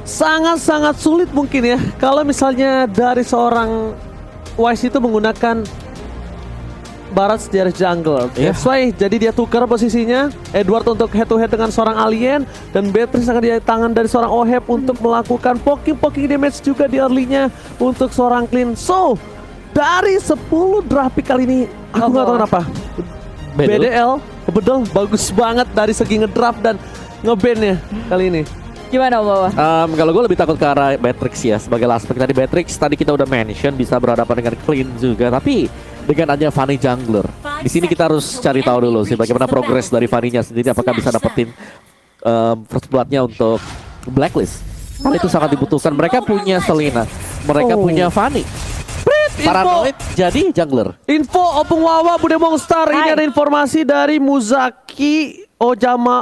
sangat-sangat sulit mungkin ya kalau misalnya dari seorang Wise itu menggunakan Barat sejarah jungle. That's why jadi dia tukar posisinya Edward untuk head to head dengan seorang alien dan Beatrice akan di tangan dari seorang Oheb untuk melakukan poking damage juga di early-nya untuk seorang Clean. So dari 10 draft pick kali ini aku nggak tahu kenapa BDL betul bagus banget dari segi ngedraft dan ngebandnya kali ini. Gimana Bawa? Kalau gue lebih takut ke arah Matrix ya. Sebagai last pick tadi Matrix tadi kita udah mention bisa berhadapan dengan Clean juga. Tapi dengan adanya Fanny Jungler di sini kita harus cari tahu dulu sih bagaimana progres dari Fanny-nya sendiri. Apakah bisa dapetin first blood-nya untuk Blacklist. Hal itu sangat dibutuhkan. Mereka punya Selena, mereka punya Fanny. Paranoid jadi Jungler. Info Opung Wawa Bude Monster. Ini ada informasi dari Muzaki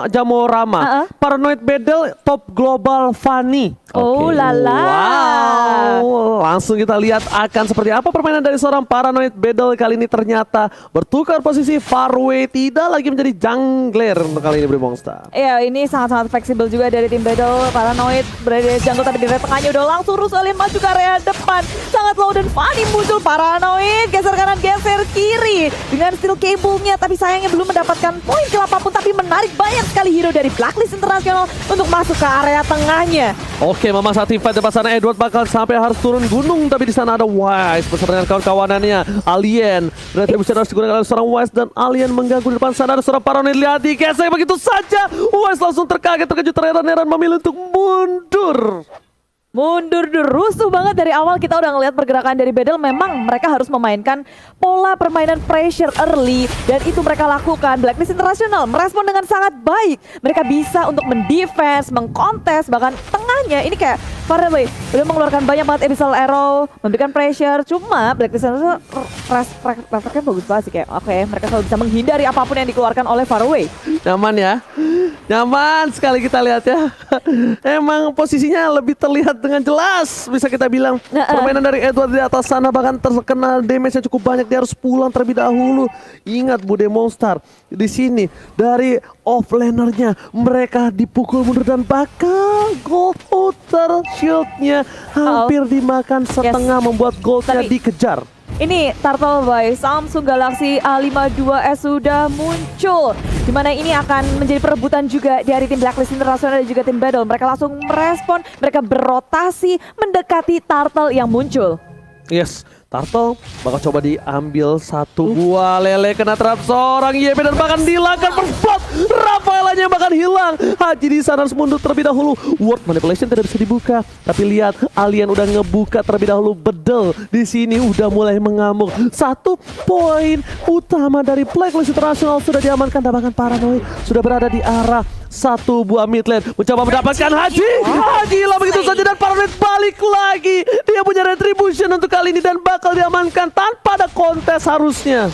Jamorama. Paranoid Battle top global Fanny. Oh lala. Wow, langsung kita lihat akan seperti apa permainan dari seorang Paranoid Battle kali ini. Ternyata bertukar posisi Farway, tidak lagi menjadi jungler untuk kali ini Bude Monster. Ya ini sangat-sangat fleksibel juga dari tim Battle. Paranoid berada di jungle tapi di area tengahnya udah langsung Rusalin masuk ke area depan. Sangat low dan Fanny muncul. Paranoid geser kanan geser kiri dengan steel cable-nya, tapi sayangnya belum mendapatkan poin kill apapun. Tapi menarik banyak sekali hero dari Blacklist International untuk masuk ke area tengahnya. Oke, memang saat fight depan sana Edward bakal sampai harus turun gunung, tapi di sana ada Wise bersama dengan kawan-kawanannya Alien. Retribution harus digunakan oleh seorang Wise dan Alien mengganggu di depan sana ada seorang Paranoid. Lihat digesek begitu saja. Wise langsung terkejut terheran-heran memilih untuk mundur. Mundur rusuh banget dari awal. Kita udah ngelihat pergerakan dari Battle. Memang mereka harus memainkan pola permainan pressure early dan itu mereka lakukan. Blacklist International merespon dengan sangat baik. Mereka bisa untuk mendefense, mengkontes, bahkan tengahnya ini kayak Farway udah mengeluarkan banyak banget Abyssal Arrow, memberikan pressure. Cuma Blacklist International refleksnya bagus banget sih, kayak oke, mereka selalu bisa menghindari apapun yang dikeluarkan oleh Farway. Nyaman ya, nyaman sekali kita lihat ya. Emang posisinya lebih terlihat dengan jelas, bisa kita bilang. Permainan dari Edward di atas sana bahkan terkena damage-nya cukup banyak. Dia harus pulang terlebih dahulu. Ingat Bude Monster di sini dari offlanernya mereka dipukul mundur dan bakal gold outer shieldnya hampir dimakan setengah, membuat goldnya dikejar. Ini Turtle by Samsung Galaxy A52s sudah muncul, dimana ini akan menjadi perebutan juga dari tim Blacklist International dan juga tim Battle. Mereka langsung merespon, mereka berotasi mendekati Turtle yang muncul. Yes, Turtle bakal coba diambil satu buah lele, kena trap seorang YB dan bahkan dihilangkan berplot. Rafaelanya bahkan hilang. Haji di sana harus mundur terlebih dahulu. Word manipulation tidak bisa dibuka, tapi lihat Alien udah ngebuka terlebih dahulu. Bedel di sini udah mulai mengamuk. 1 poin utama dari Blacklist International sudah diamankan dan bahkan Paranoid sudah berada di arah satu buah mid lane, mencoba mendapatkan Haji. Haji hilang begitu saja dan Paranoid balik lagi. Dia punya retribution untuk kali ini dan bakal diamankan tanpa ada kontes harusnya.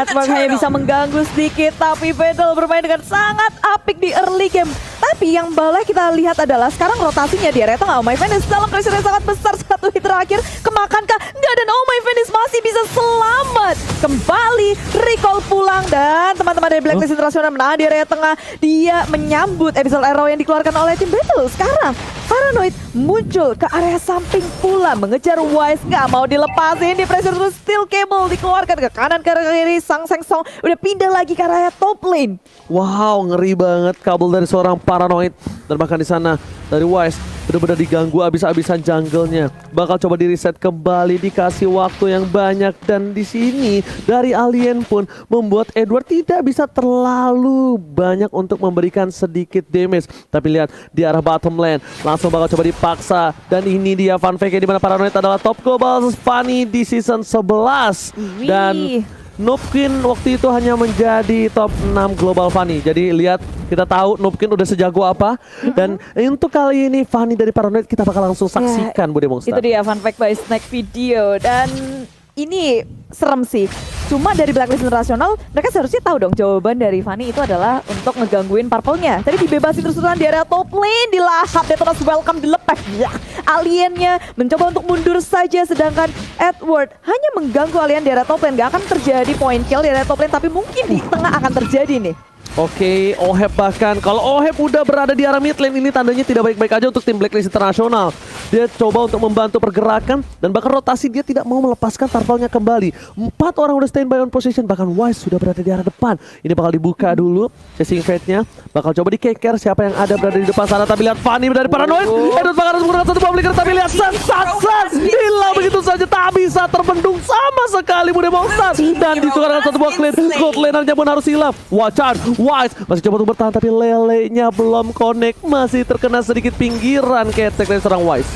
Edward hanya bisa mengganggu sedikit, tapi Battle bermain dengan sangat apik di early game. Tapi yang boleh kita lihat adalah sekarang rotasinya di area tengah. Oh My Venice dalam pressure yang sangat besar, satu hit terakhir kemakankah? Enggak, dan Oh My Venice masih bisa selamat. Kembali recall pulang dan teman-teman dari Blacklist International menahan di area tengah. Dia menyambut Abyssal Arrow yang dikeluarkan oleh tim Battle. Sekarang Paranoid muncul ke area samping pula mengejar Wise, nggak mau dilepasin. Di pressure terus steel cable dikeluarkan ke kanan ke kiri. Sang Seng Song udah pindah lagi ke area top lane. Wow, ngeri banget kabel dari seorang Paranoid dan bahkan di sana dari Wise benar-benar diganggu abis-abisan jungle-nya. Bakal coba di reset kembali, dikasih waktu yang banyak dan di sini dari Alien pun membuat Edward tidak bisa terlalu banyak untuk memberikan sedikit damage. Tapi lihat di arah bottom lane langsung bakal coba dipaksa dan ini dia fun fake di mana Paranoid adalah top global Fanny di season 11 dan Noobkin waktu itu hanya menjadi top 6 global Fanny. Jadi lihat, kita tahu Noobkin udah sejago apa. Dan untuk kali ini Fanny dari Paranoid kita bakal langsung saksikan Bude Monster. Itu dia fun fact by Snack Video. Dan ini serem sih. Cuma dari Blacklist International mereka seharusnya tahu dong jawaban dari Fanny itu adalah untuk ngegangguin Purple-nya. Tadi dibebasin terus-terusan di area top lane, dilahap Detonas welcome dilepas. Ya, Aliennya mencoba untuk mundur saja sedangkan Edward hanya mengganggu Alien di area top lane. Gak akan terjadi point kill di area top lane, tapi mungkin di tengah akan terjadi nih. Oke, Oheb bahkan kalau Oheb udah berada di arah mid lane ini tandanya tidak baik-baik aja untuk tim Blacklist Internasional. Dia coba untuk membantu pergerakan dan bahkan rotasi dia tidak mau melepaskan turtle-nya kembali. 4 orang udah standby on position, bahkan Wise sudah berada di arah depan. Ini bakal dibuka dulu chasing fate-nya. Bakal coba dikeker siapa yang ada berada di depan sana, tapi lihat Fanny dari Paranoid. Edward bakal harus menggunakan satu bomb flicker, tapi lihat San hilang begitu saja, tak bisa terbendung sama sekali Bude Monster. Dan ditukarkan satu buah clean, gold lane-nya pun harus hilang. Wacan Wise masih coba untuk bertahan tapi lelenya belum connect, masih terkena sedikit pinggiran ketek dari seorang Wise.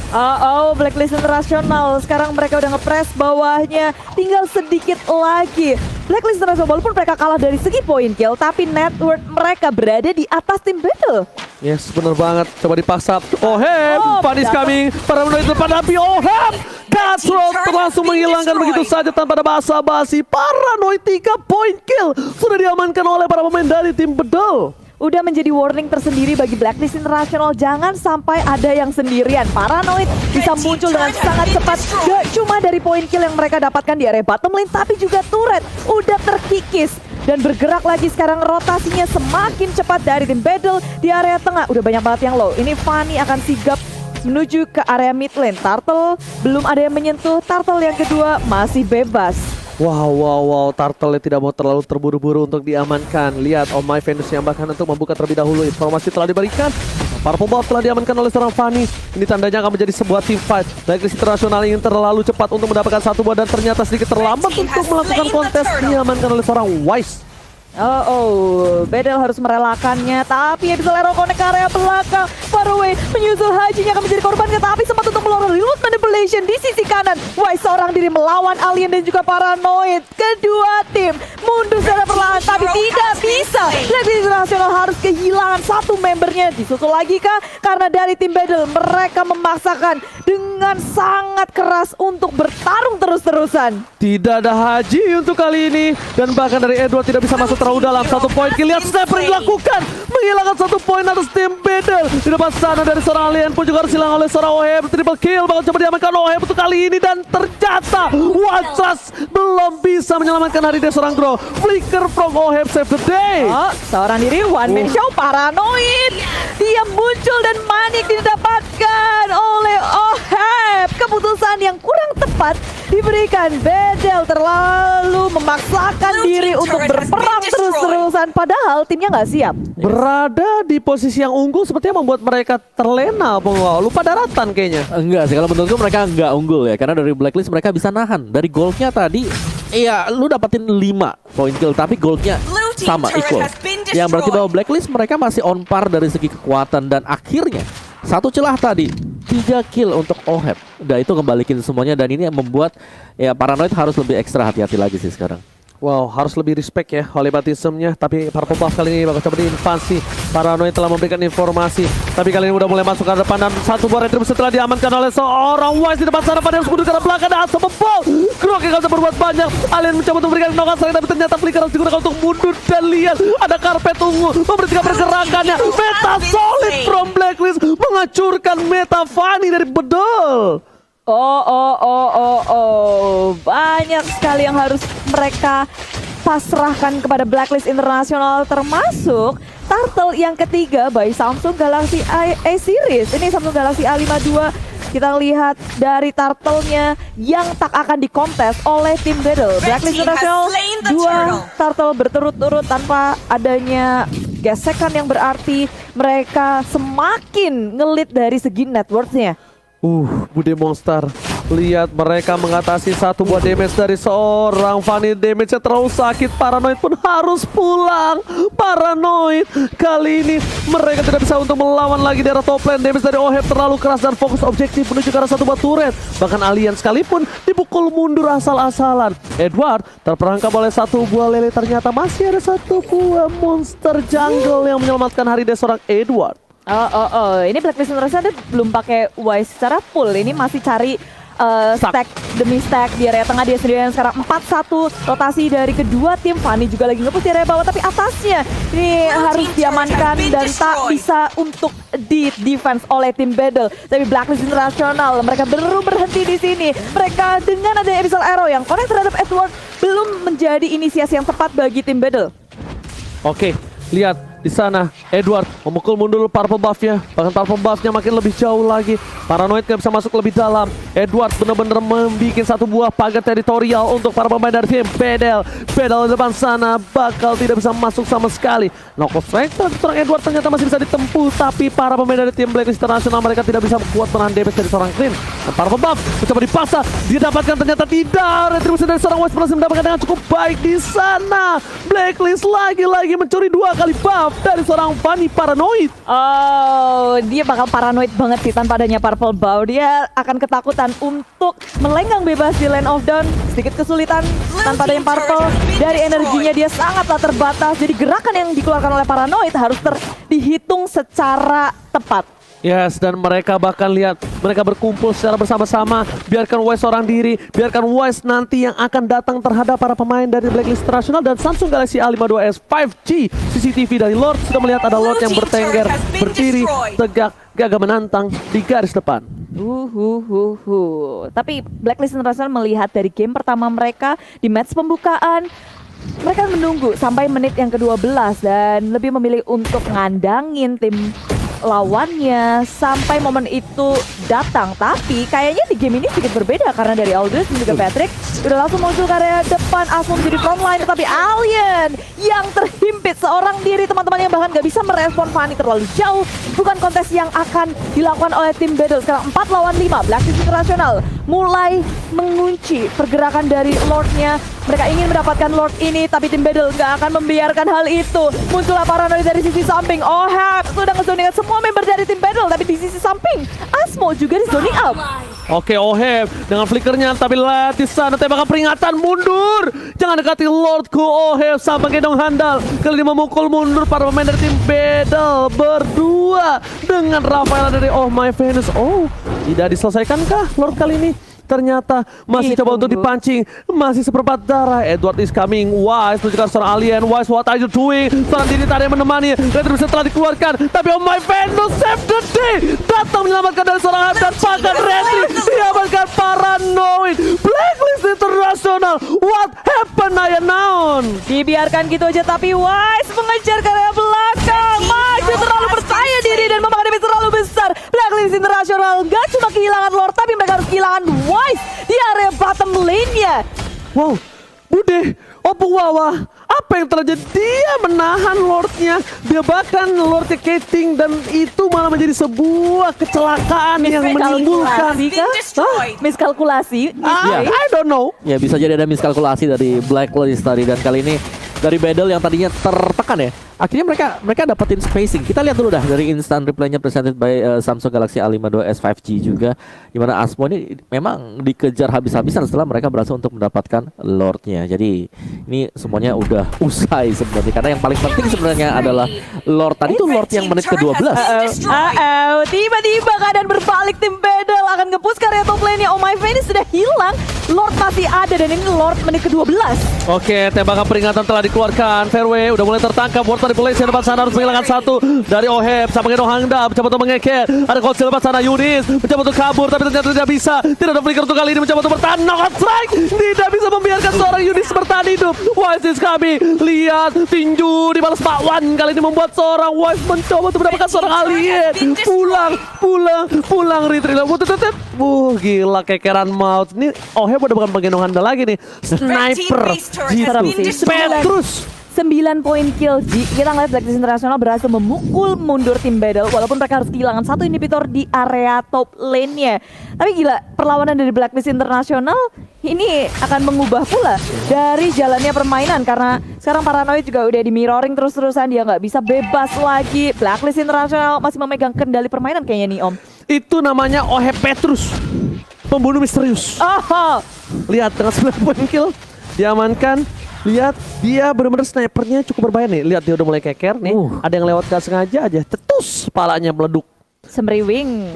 Blacklist Internasional sekarang mereka udah ngepres bawahnya, tinggal sedikit lagi. Blacklist Internasional walaupun mereka kalah dari segi poin kill, tapi net worth mereka berada di atas tim Battle. Yes, bener banget. Coba dipaksa. Oheb, Panis coming. Para menit depan tapi Oheb Gasrot langsung menghilangkan begitu saja tanpa ada basa-basi. Paranoid 3 point kill sudah diamankan oleh para pemain dari tim Bedel. Udah menjadi warning tersendiri bagi Blacklist Internasional, jangan sampai ada yang sendirian. Paranoid bisa muncul dengan sangat cepat, gak cuma dari poin kill yang mereka dapatkan di area bottom lane, tapi juga turret udah terkikis dan bergerak lagi. Sekarang rotasinya semakin cepat dari tim Battle di area tengah. Udah banyak banget yang low. Ini Fanny akan sigap menuju ke area mid lane. Turtle belum ada yang menyentuh, Turtle yang kedua masih bebas. Wow, Turtle tidak mau terlalu terburu-buru untuk diamankan. Lihat Oh My Venus yang bahkan untuk membuka terlebih dahulu. Informasi telah diberikan. Para pembalap telah diamankan oleh seorang Fanny. Ini tandanya akan menjadi sebuah team fight. Blacklist Internasional ingin terlalu cepat untuk mendapatkan satu buah dan ternyata sedikit terlambat untuk melakukan kontes. Diamankan oleh seorang Wise. Bedel harus merelakannya, tapi Abyssal Arrow connect ke area belakang. Faraway menyusul Hajinya akan menjadi korbannya, tapi sempat untuk melawan remote manipulation di sisi kanan. Wise seorang diri melawan Alien dan juga Paranoid. Kedua tim mundur secara perlahan, tapi tidak bisa. Blacklist Internasional harus kehilangan satu membernya. Disusul lagi kah? Karena dari tim Bedel mereka memaksakan dengan sangat keras untuk bertarung terus-terusan. Tidak ada Haji untuk kali ini. Dan bahkan dari Edward tidak bisa masuk terlalu dalam. Satu poin kill, lihat sniper yang dilakukan. Menghilangkan satu poin atas tim Bedel. Di depan sana dari seorang Alien pun juga harus hilang oleh seorang Oheb. Triple kill, bakal coba diamankan Oheb untuk kali ini. Dan ternyata Watras belum bisa menyelamatkan hari dari seorang Grow. Flicker from Oheb save the day. Seorang diri one man show. Paranoid dia muncul dan manik didapatkan oleh Oheb. Keputusan yang kurang tepat diberikan. Bedel terlalu memaksakan diri untuk berperang terus-terusan, padahal timnya nggak siap. Berada di posisi yang unggul sepertinya membuat mereka terlena. Lupa daratan kayaknya. Enggak sih, kalau menurutku mereka enggak unggul ya, karena dari Blacklist mereka bisa nahan. Dari goldnya tadi, iya lu dapatin 5 poin kill, tapi goldnya sama, equal. Yang berarti bahwa Blacklist mereka masih on par dari segi kekuatan. Dan akhirnya, satu celah tadi, 3 kill untuk Oheb. Udah itu kembalikin semuanya, dan ini yang membuat ya Paranoid harus lebih ekstra hati-hati lagi sih sekarang. Wow, harus lebih respect ya oleh batismnya. Tapi para pembalap kali ini bakal coba diinvasi. Paranoid telah memberikan informasi, tapi kali ini udah mulai masuk ke depan. Dan satu buah retribusi telah diamankan oleh seorang Wise di depan sana. Pada yang mundur ke belakang dan asal membol. Grok yang bisa berbuat banyak. Alien mencoba untuk memberikan knock out, tapi ternyata flicker harus digunakan untuk mundur. Dan lihat ada karpet ungu memberhentikan pergerakannya. Meta solid from Blacklist menghancurkan meta Fanny dari Bedel. Banyak sekali yang harus mereka pasrahkan kepada Blacklist Internasional, termasuk Turtle yang ketiga by Samsung Galaxy A-Series. Ini Samsung Galaxy A52. Kita lihat dari Turtle-nya yang tak akan dikontes oleh tim Battle. Blacklist Internasional 2 Turtle berturut-turut tanpa adanya gesekan yang berarti. Mereka semakin ngelit dari segi net worth-nya. Bude Monster. Lihat mereka mengatasi satu buah damage dari seorang Fanny. Damage-nya terlalu sakit. Paranoid pun harus pulang. Paranoid kali ini mereka tidak bisa untuk melawan lagi daerah top lane. Damage dari Oheb terlalu keras dan fokus objektif menuju ke arah satu buah turret. Bahkan Alien sekalipun dipukul mundur asal-asalan. Edward terperangkap oleh satu buah lele. Ternyata masih ada satu buah monster jungle yang menyelamatkan hari dari seorang Edward. Ini Blacklist International belum pakai Wise secara full. Ini masih cari stack demi stack di area tengah. Dia sendirian sekarang 4-1 rotasi dari kedua tim. Fanny juga lagi nge-push di area bawah, tapi atasnya ini harus diamankan dan tak bisa untuk di defense oleh tim Battle. Tapi Blacklist International mereka baru berhenti di sini. Mereka dengan adanya Abyssal Arrow yang connect terhadap Edward belum menjadi inisiasi yang tepat bagi tim Battle. Oke, Lihat di sana Edward memukul mundur Purple Buff-nya. Bahkan Purple Buff-nya makin lebih jauh lagi. Paranoid gak bisa masuk lebih dalam. Edward benar-benar membuat satu buah pagar teritorial untuk para pemain dari tim Bedel. Bedel di depan sana bakal tidak bisa masuk sama sekali. Knockout strike seorang Edward ternyata masih bisa ditempuh, tapi para pemain dari tim Blacklist International mereka tidak bisa kuat menahan damage dari seorang Clean. Dan Purple Buff mencoba dipaksa, dia dapatkan ternyata tidak. Retribusi dari seorang West berhasil mendapatkan dengan cukup baik di sana. Blacklist lagi-lagi mencuri 2 kali buff dari seorang Fanny Paranoid. Oh, dia bakal paranoid banget sih tanpa adanya Purple Bow. Dia akan ketakutan untuk melenggang bebas di Land of Dawn. Sedikit kesulitan tanpa adanya Purple. Dari energinya dia sangatlah terbatas. Jadi gerakan yang dikeluarkan oleh Paranoid harus dihitung secara tepat. Yes, dan mereka bahkan lihat mereka berkumpul secara bersama-sama. Biarkan Wise seorang diri, biarkan Wise nanti yang akan datang terhadap para pemain dari Blacklist International dan Samsung Galaxy A52s 5G. CCTV dari Lord sudah melihat ada Lord yang bertengger, berdiri, tegak, gagah menantang di garis depan. Tapi Blacklist International melihat dari game pertama mereka di match pembukaan, mereka menunggu sampai menit yang ke-12 dan lebih memilih untuk ngandangin tim lawannya sampai momen itu datang. Tapi kayaknya di game ini sedikit berbeda karena dari Aldous dan juga Patrick udah langsung muncul ke area depan. Asmon menjadi frontline, tapi Alien yang terhimpit seorang diri, teman-teman yang bahkan gak bisa merespon Fanny terlalu jauh. Bukan kontes yang akan dilakukan oleh tim Battle. Sekarang 4 lawan 5 Blacklist International mulai mengunci pergerakan dari Lordnya. Mereka ingin mendapatkan Lord ini, tapi tim Battle gak akan membiarkan hal itu. Muncullah Paranoid dari sisi samping. Ohab sudah ngezoningan semua member dari tim Battle, tapi di sisi samping Asmo juga di zoning up. Oke, Oheb dengan flickernya, tapi lihat di sana tembakan peringatan mundur. Jangan dekati Lordku Oheb sampai gendong handal. Kali ini memukul mundur para pemain dari tim Battle berdua dengan Rafaela dari Oh My Venus. Oh, tidak diselesaikankah Lord kali ini? Ternyata masih coba untuk dipancing. Masih seperempat darah. Edward is coming. Wise menunjukkan seorang alien. Wise, what are you doing? Seorang diri tadi yang menemani. Retribusi telah dikeluarkan. Tapi Oh My Venus save the day. Datang menyelamatkan dari seorang dan pagar Retri. Diamankan Paranoid. Blacklist International. What happened Naya Naon? Dibiarkan gitu aja, tapi Wise mengejar ke area belakang. Maju terlalu percaya diri dan memakan damage terlalu besar. Blacklist International gak cuma kehilangan Lord, tapi mereka harus kehilangan Wise di area bottom lane-nya. Wow, Bude, Opung Wawa, apa yang terjadi? Dia menahan Lordnya. Dia bahkan Lordnya Kating dan itu malah menjadi sebuah kecelakaan yang menimbulkan. Miskalkulasi. I don't know. Ya bisa jadi ada miskalkulasi dari Blacklist tadi, dan kali ini dari Battle yang tadinya tertekan ya. Akhirnya mereka dapetin spacing. Kita lihat dulu dah dari instant replaynya presented by Samsung Galaxy A52s 5G juga, dimana Asmo ini memang dikejar habis-habisan setelah mereka berhasil untuk mendapatkan Lordnya. Jadi ini semuanya udah usai sebenarnya, karena yang paling penting sebenarnya adalah Lord tadi tuh Lord yang menit ke-12. Tiba-tiba keadaan berbalik, tim Battle akan nge-push karya top lane-nya. Oh My Venus sudah hilang, Lord masih ada dan ini Lord menit ke-12. Oke, tembakan peringatan telah dikeluarkan. Fairway udah mulai tertangkap. Water manipulasi depan sana harus menghilangkan satu dari Oheb. Sampai ke Hangda mencoba untuk mengeker. Ada Kocil depan sana. Yunis mencoba untuk kabur, tapi ternyata tidak bisa. Tidak ada flicker untuk kali ini, mencoba untuk bertahan. Knockout strike. Tidak bisa membiarkan seorang Yunis bertahan hidup. Wise is coming. Lihat tinju dibalas Pak Wan. Kali ini membuat seorang Wise mencoba untuk mendapatkan seorang alien. Pulang retreat. Gila kekeran maut. Ini Oheb udah bukan penggendong Hangda lagi nih. Sniper gitu. Petrus 9 poin kill. Kita ngeliat Blacklist International berhasil memukul mundur tim Battle walaupun mereka harus kehilangan satu inhibitor di area top lane-nya. Tapi gila, perlawanan dari Blacklist International ini akan mengubah pula dari jalannya permainan, karena sekarang Paranoid juga udah di mirroring terus-terusan, dia nggak bisa bebas lagi. Blacklist International masih memegang kendali permainan kayaknya nih Om. Itu namanya Oheb Petrus, pembunuh misterius. Lihat dengan 9 poin kill diamankan. Lihat, dia benar-benar snipernya cukup berbahaya nih. Lihat, dia udah mulai keker nih. Ada yang lewat gak sengaja aja, cetus palanya meleduk. Semriwing.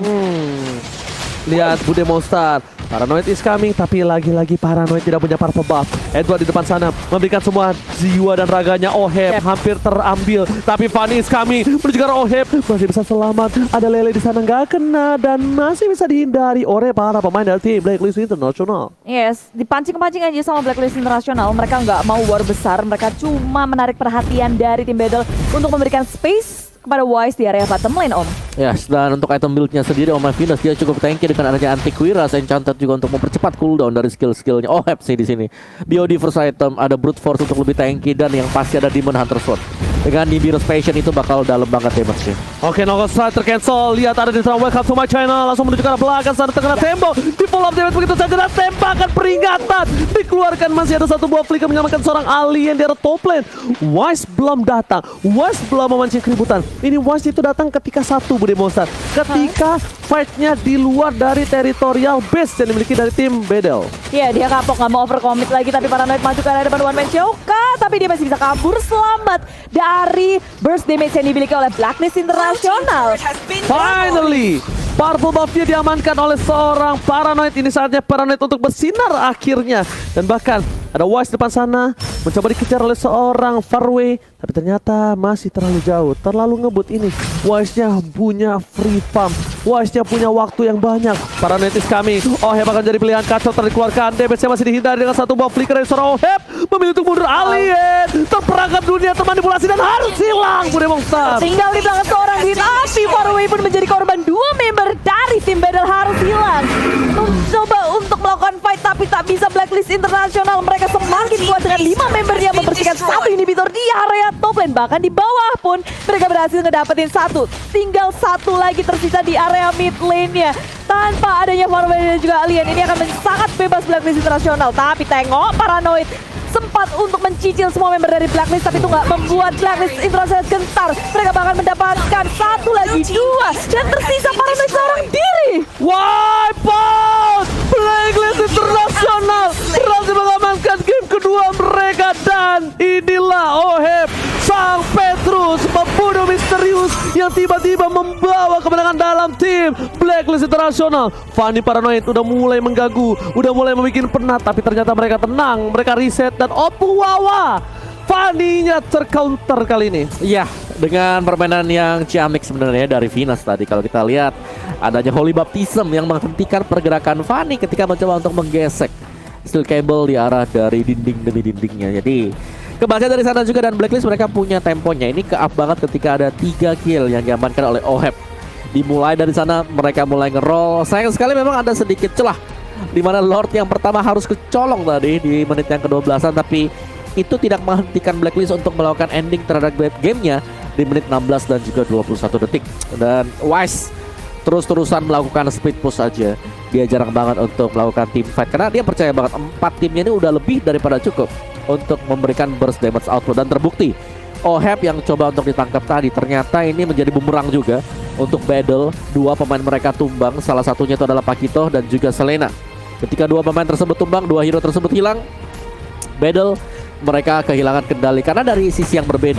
Lihat Bude Monster. Paranoid is coming, tapi lagi-lagi Paranoid tidak punya purple buff. Edward di depan sana memberikan semua jiwa dan raganya. Oheb hampir terambil, tapi Fanny is coming menuju ke arah Oheb. Masih bisa selamat. Ada Lele di sana nggak kena dan masih bisa dihindari oleh para pemain dari tim Blacklist International. Yes, dipancing-pancing aja sama Blacklist International. Mereka nggak mau war besar, mereka cuma menarik perhatian dari tim Battle untuk memberikan space kepada Wise di area bottom lane, Om. Yes, dan untuk item build-nya sendiri Oma Venus dia cukup tanky dengan adanya Antiquiras Enchanted juga untuk mempercepat cooldown dari skill-skillnya. Oheb sih di sini. BOD first item, ada Brute Force untuk lebih tanky dan yang pasti ada Demon Hunter Sword. Dengan Nibiru's Passion itu bakal dalam banget damage-nya. Oke, Knock Strike tercancel. Lihat ada di sana, welcome to my channel. Langsung menuju ke arah belakang sana terkena tembok. Di follow up damage begitu saja dan tembakan peringatan dikeluarkan. Masih ada satu buah flicker menyelamatkan seorang alien di arah top lane. Wise belum datang. Wise belum memancing keributan. Ini Wise itu datang ketika satu Bude Monster. Ketika fight-nya di luar dari teritorial base yang dimiliki dari tim Bedel. Iya, dia kapok, nggak mau overcommit lagi, tapi Paranoid maju ke arah depan one man Choka, tapi dia masih bisa kabur selamat dari burst damage yang dimiliki oleh Blacklist International. Finally, purple buff-nya diamankan oleh seorang Paranoid. Ini saatnya Paranoid untuk bersinar akhirnya. Dan bahkan ada Wise depan sana mencoba dikejar oleh seorang Farway, tapi ternyata masih terlalu jauh, terlalu ngebut ini. Wise-nya punya free farm, Wise-nya punya waktu yang banyak. Paranoid is coming. Oheb akan jadi pilihan kacau dikeluarkan. Damage-nya masih dihindari dengan satu buah flicker dari seorang Oheb. Memilih untuk mundur alien. Terperangkap dunia termanipulasi dan harus hilang Bude Monster. Tinggal di belakang seorang hit, tapi Farway pun menjadi korban. Dua member dari tim Battle harus hilang. Mencoba untuk melakukan fight, tapi tak bisa. Blacklist International mereka semakin kuat dengan 5 membernya membersihkan satu inhibitor di area top lane. Bahkan di bawah pun mereka berhasil ngedapetin satu. Tinggal satu lagi tersisa di area mid lane-nya. Tanpa adanya Farway dan juga alien, ini akan sangat bebas Blacklist International. Tapi tengok Paranoid sempat untuk mencicil semua member dari Blacklist, tapi itu nggak membuat Blacklist International gentar. Mereka bahkan mendapatkan satu lagi, dua, dan tersisa Paranoid seorang diri. Wipe out! Blacklist International berhasil mengamankan game kedua mereka. Dan inilah Oheb, sang Petrus, pembunuh misterius yang tiba-tiba membawa kemenangan dalam tim Blacklist International. Fanny Paranoid udah mulai mengganggu, udah mulai membuat penat, tapi ternyata mereka tenang, mereka reset. Dan Opung Wawa, Fanny-nya tercounter kali ini. Iya, dengan permainan yang ciamik sebenarnya dari Venus tadi. Kalau kita lihat adanya Holy Baptism yang menghentikan pergerakan Fanny ketika mencoba untuk menggesek steel cable di arah dari dinding demi dindingnya. Jadi kebaca dari sana juga, dan Blacklist mereka punya temponya. Ini ke-up banget ketika ada 3 kill yang diamankan oleh Oheb. Dimulai dari sana mereka mulai ngeroll. Sayang sekali memang ada sedikit celah di mana Lord yang pertama harus kecolong tadi di menit yang ke-12an, tapi itu tidak menghentikan Blacklist untuk melakukan ending terhadap gamenya di menit 16 dan juga 21 detik. Dan Wise terus-terusan melakukan speed push saja. Dia jarang banget untuk melakukan team fight karena dia percaya banget 4 timnya ini udah lebih daripada cukup untuk memberikan burst damage output. Dan terbukti Oheb yang coba untuk ditangkap tadi ternyata ini menjadi bumerang juga untuk Battle. 2 pemain mereka tumbang, salah satunya itu adalah Pakito dan juga Selena. Ketika 2 pemain tersebut tumbang, 2 hero tersebut hilang, Battle mereka kehilangan kendali karena dari sisi yang berbeda.